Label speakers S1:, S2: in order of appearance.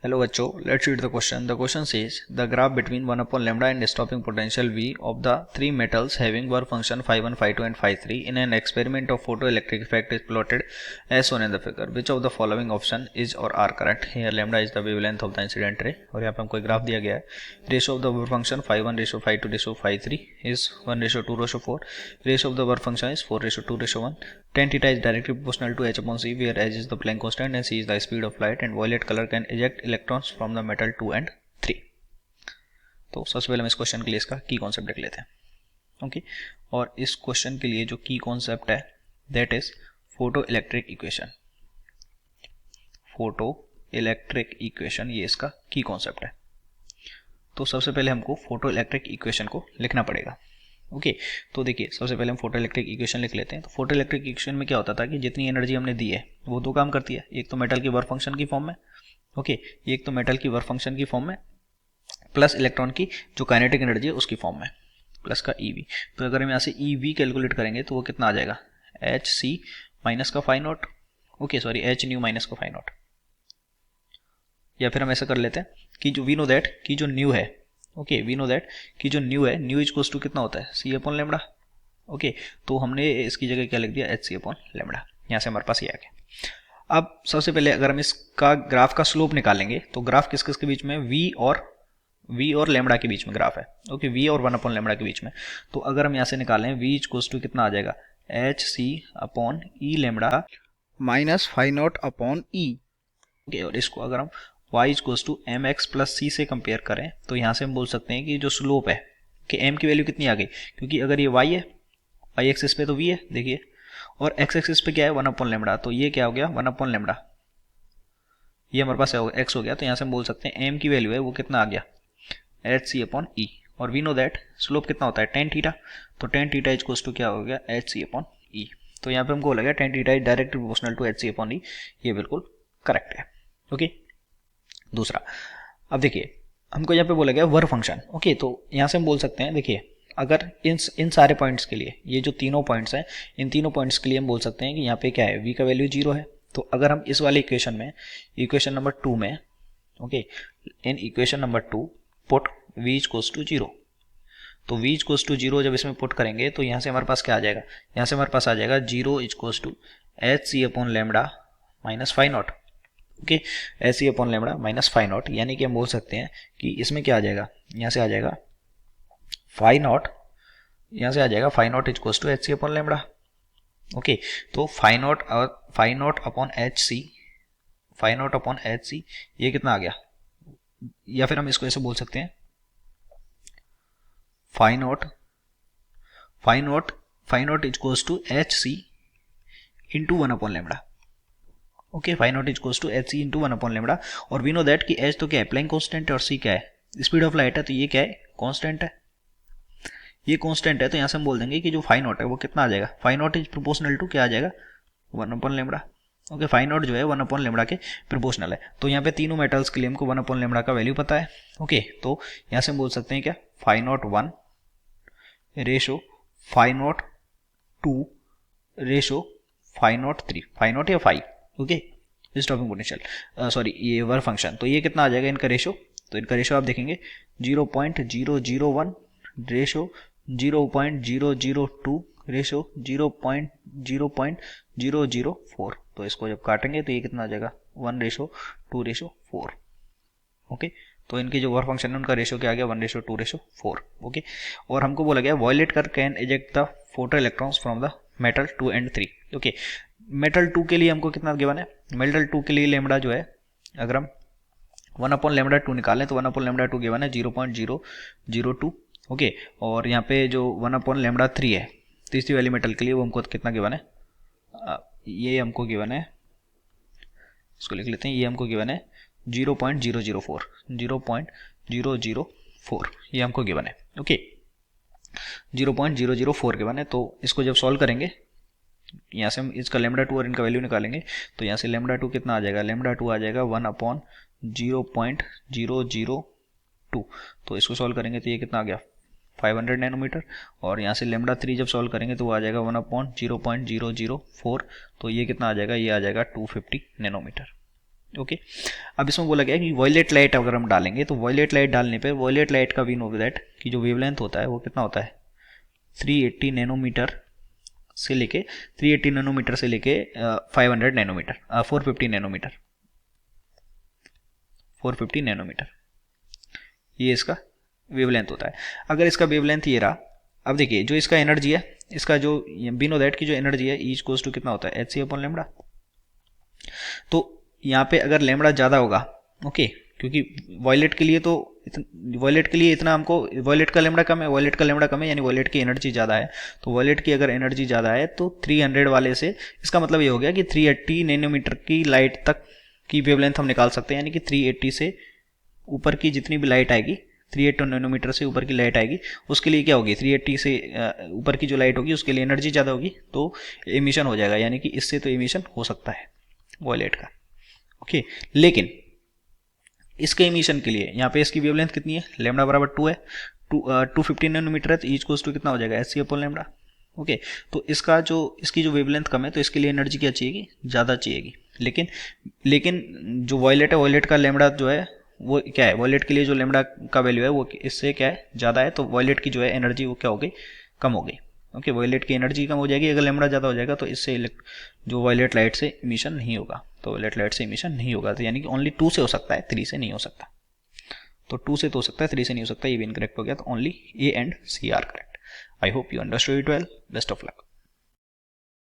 S1: Hello बच्चों, let's read the question. The question says the graph between 1 upon lambda and stopping potential V of the three metals having work function phi1, phi2 and phi3 in an experiment of photoelectric effect is plotted as shown in the figure. Which of the following option is or are correct? Here lambda is the wavelength of the incident ray और यहाँ पे हमको एक graph दिया गया है. Ratio of the work function phi1 ratio phi2 ratio phi3 is 1 ratio 2 ratio 4. Ratio of the work function is 4 ratio 2 ratio 1. Tan theta is directly proportional to h upon c, where h is the Planck constant and c is the speed of light, and violet color can eject electrons from the metal 2 and 3. तो सबसे पहले हम इस question के लिए इसका की concept देख लेते हैं. ओके, और इस क्वेश्चन के लिए जो की कॉन्सेप्ट है that is photo electric equation. Photo electric equation ये इसका की कॉन्सेप्ट है. तो सबसे पहले हमको फोटो इलेक्ट्रिक इक्वेशन को लिखना पड़ेगा. ओके, तो देखिए सबसे पहले हम फोटो इलेक्ट्रिक इक्वेशन लिख लेते हैं. तो फोटो इलेक्ट्रिक इक्वेशन में क्या होता था कि जितनी एनर्जी हमने दी है वो दो काम करती है. एक तो मेटल की वर्क फंक्शन की फॉर्म में, ओके, एक तो मेटल की वर्क फंक्शन की फॉर्म में प्लस इलेक्ट्रॉन की जो काइनेटिक एनर्जी है उसकी फॉर्म में प्लस का ईवी. तो अगर हम यहाँ से ईवी कैलकुलेट करेंगे तो वो कितना आ जाएगा, एच सी माइनस का phi naught, okay sorry H nu minus का फाई नॉट. या फिर हम ऐसा कर लेते हैं कि जो वी नो दैट कि जो न्यू है, ओके वी नो दैट कि जो न्यू है, न्यू इज टू कितना होता है सी अपॉन लेमड़ा. ओके, तो हमने इसकी जगह क्या लिख दिया, एच सी अपॉन लेमड़ा. यहाँ से हमारे पास ये आ गया. अब सबसे पहले अगर हम इसका ग्राफ का स्लोप निकालेंगे तो ग्राफ किस किस के बीच में, वी और लेमड़ा के बीच में ग्राफ है. ओके, वी और 1 अपॉन लेमड़ा के बीच में. तो अगर हम यहाँ से निकालें वी इज टू कितना आ जाएगा, H C upon e lambda minus phi naught upon e. Okay, और इसको अगर हम y equals to m x plus c से कंपेयर करें तो यहाँ से हम बोल सकते हैं कि जो स्लोप है कि m की वैल्यू कितनी आ गई, क्योंकि अगर ये y है, y एक्सिस पे तो v है देखिए, और x एक्सिस पे क्या है 1 अपॉन लेमड़ा, तो ये क्या हो गया 1 अपॉन लेमड़ा, ये हमारे पास x हो गया. तो यहाँ से हम बोल सकते हैं m की वैल्यू है वो कितना आ गया, एच सी अपॉन ई. और वी नो दैट स्लोप कितना होता है टेन थीटा, तो टेन थीटा इक्वल्स टू क्या हो गया, एच सी अपॉन ई. तो यहाँ पे हमको लगा tan theta is directly proportional to H C upon e. ये बिल्कुल करेक्ट है. ओके, दूसरा, अब देखिए हमको यहाँ पे बोला गया वर्क फंक्शन. ओके, तो यहाँ से हम बोल सकते हैं, देखिए अगर इन सारे पॉइंट्स के लिए, ये जो तीनों पॉइंट्स हैं, इन तीनों पॉइंट्स के लिए हम बोल सकते हैं कि यहाँ पे क्या है, v का वैल्यू 0 है. तो अगर हम इस वाले इक्वेशन में, इक्वेशन नंबर 2 में, okay in equation number 2 put v equals to 0, तो v इक्वल्स टू 0 जब इसमें पुट करेंगे तो यहाँ से हमारे पास क्या आ जाएगा, यहाँ से हमारे पास आ जाएगा 0 equals to H C upon lambda minus phi naught. Okay, H C upon lambda minus phi naught, यानी कि हम बोल सकते हैं कि इसमें क्या आ जाएगा, यहाँ से आ जाएगा फाई नॉट, यहाँ से आ जाएगा phi naught equals to H C upon lambda. Okay, तो phi naught upon h c, phi naught upon h c ये कितना आ गया, या फिर हम इसको ऐसे बोल सकते हैं phi naught equals to H C into 1 upon lambda. Okay, phi naught equals to H C into 1 upon lambda. और वी नो दैट कि एच तो क्या है, प्लैंक कांस्टेंट है, और सी क्या है, स्पीड ऑफ लाइट है. तो ये क्या है, कांस्टेंट है, ये कांस्टेंट है. तो यहाँ से हम बोल देंगे कि जो फाई नॉट है वो कितना आ जाएगा, phi naught is proportional to क्या आ जाएगा, 1 upon lambda. Okay, phi naught जो है 1 अपॉन लेमड़ा के प्रोपोर्शनल है. तो यहाँ पे तीनों मेटल्स के लिए हमको 1 अपॉन लेमड़ा का वैल्यू पता है. ओके, तो यहाँ से हम बोल सकते हैं क्या, phi naught 1 ratio phi naught 2 ratio phi naught 3, phi naught या phi. Okay, stopping potential sorry ये वर्क फंक्शन. तो ये कितना आ जाएगा इनका रेशो, तो इनका रेशो आप देखेंगे 0.001 रेशो 0.002 रेशो 0.004. तो इसको जब काटेंगे तो ये कितना आ जाएगा 1:2:4. ओके, तो इनके जो वर्क फंक्शन है उनका रेशो क्या आ गया 1:2:4. ओके, और हमको बोला गया वॉयलेट कर can eject the photo electrons from the metal 2 and 3. Okay, metal 2 के लिए हमको कितना गिवन है, मेटल 2 के लिए लेमड़ा जो है, अगर हम 1 अपॉन लेमड़ा 2 निकालें तो 1 अपॉन लेमड़ा 2 गिवन है 0.002. ओके, और यहाँ पे जो 1 अपॉन लेमड़ा 3 है तीसरी वाली मेटल के लिए वो हमको कितना गिवन है, ये हमको गिवन है, इसको लिख लेते हैं, ये हमको गिवन है 0.004 ये हमको गिवन है. ओके, 0.004 गिवन है. तो इसको जब सॉल्व करेंगे, यहाँ से हम इसका लेमड़ा 2 और इनका वैल्यू निकालेंगे तो यहाँ से लेमड़ा 2 कितना आ जाएगा, लेमड़ा 2 आ जाएगा 1 अपॉन 0.002. तो इसको सॉल्व करेंगे तो ये कितना आ गया 500 नैनोमीटर. और यहाँ से लेमड़ा 3 जब सॉल्व करेंगे तो वो आ जाएगा 1 अपॉन 0.004. तो ये कितना आ जाएगा, ये आ जाएगा 250 नैनोमीटर. ओके अब इसमें बोला गया कि वॉयलेट लाइट अगर हम डालेंगे तो वॉयलेट लाइट डालने पे वॉयलेट लाइट का वी नो दैट कि जो वेवलेंथ होता है वो कितना होता है 380 नैनोमीटर से लेके 380 नैनोमीटर से लेके 500 नैनोमीटर 450 नैनोमीटर 450 नैनोमीटर ये इसका वेवलेंथ होता है। अगर इसका वेवलेंथ ये रहा, अब देखिए जो इसका एनर्जी है, इसका जो वी नो दैट की जो एनर्जी है ईच कोस टू कितना होता है एच सी अपॉन लेमड़ा। तो यहाँ पे अगर लेमड़ा ज़्यादा होगा, ओके, क्योंकि वॉयलेट के लिए तो वॉयलेट के लिए इतना हमको वॉयलेट का लेमड़ा कम है, वॉयलेट का लेमड़ा कम है यानी वॉयलेट की एनर्जी ज़्यादा है। तो वॉयलेट की अगर एनर्जी ज़्यादा है तो 300 वाले से इसका मतलब ये हो गया कि 380 नैनोमीटर की लाइट तक की वेवलेंथ हम निकाल सकते हैं, यानी कि 380 से ऊपर की जितनी भी लाइट आएगी, 380 नैनोमीटर से ऊपर की लाइट आएगी उसके लिए क्या होगी, 380 से ऊपर की जो लाइट होगी उसके लिए एनर्जी ज़्यादा होगी तो एमिशन हो जाएगा, यानी कि इससे तो एमिशन हो सकता है वॉयलेट का। ओके लेकिन इसके एमिशन के लिए यहाँ पे इसकी वेवलेंथ कितनी है, लेमड़ा बराबर 2 है, 250 नैनोमीटर है तो ईच कोस टू कितना हो जाएगा H C upon lambda. Okay तो इसकी जो वेवलेंथ कम है तो इसके लिए एनर्जी क्या चाहिएगी, ज़्यादा चाहिएगी। लेकिन जो वॉयलेट है, वॉयलेट का लेमड़ा जो है वो क्या है, वॉयलेट के लिए जो लेमड़ा का वैल्यू है वो इससे क्या है ज़्यादा है, तो वॉयलेट की जो है एनर्जी वो क्या हो गई, कम हो गई। ओके वॉयलेट की एनर्जी कम हो जाएगी अगर लेमड़ा ज़्यादा हो जाएगा, तो इससे जो वॉयलेट लाइट से इमिशन नहीं होगा, तो वॉयलेट लाइट से इमिशन नहीं होगा, तो यानी कि ओनली 2 से हो सकता है, 3 से नहीं हो सकता। तो 2 से तो हो सकता है, 3 से नहीं हो सकता, ये भी इनकरेक्ट हो गया, तो only A and C are correct. I hope you understood it well, best of luck.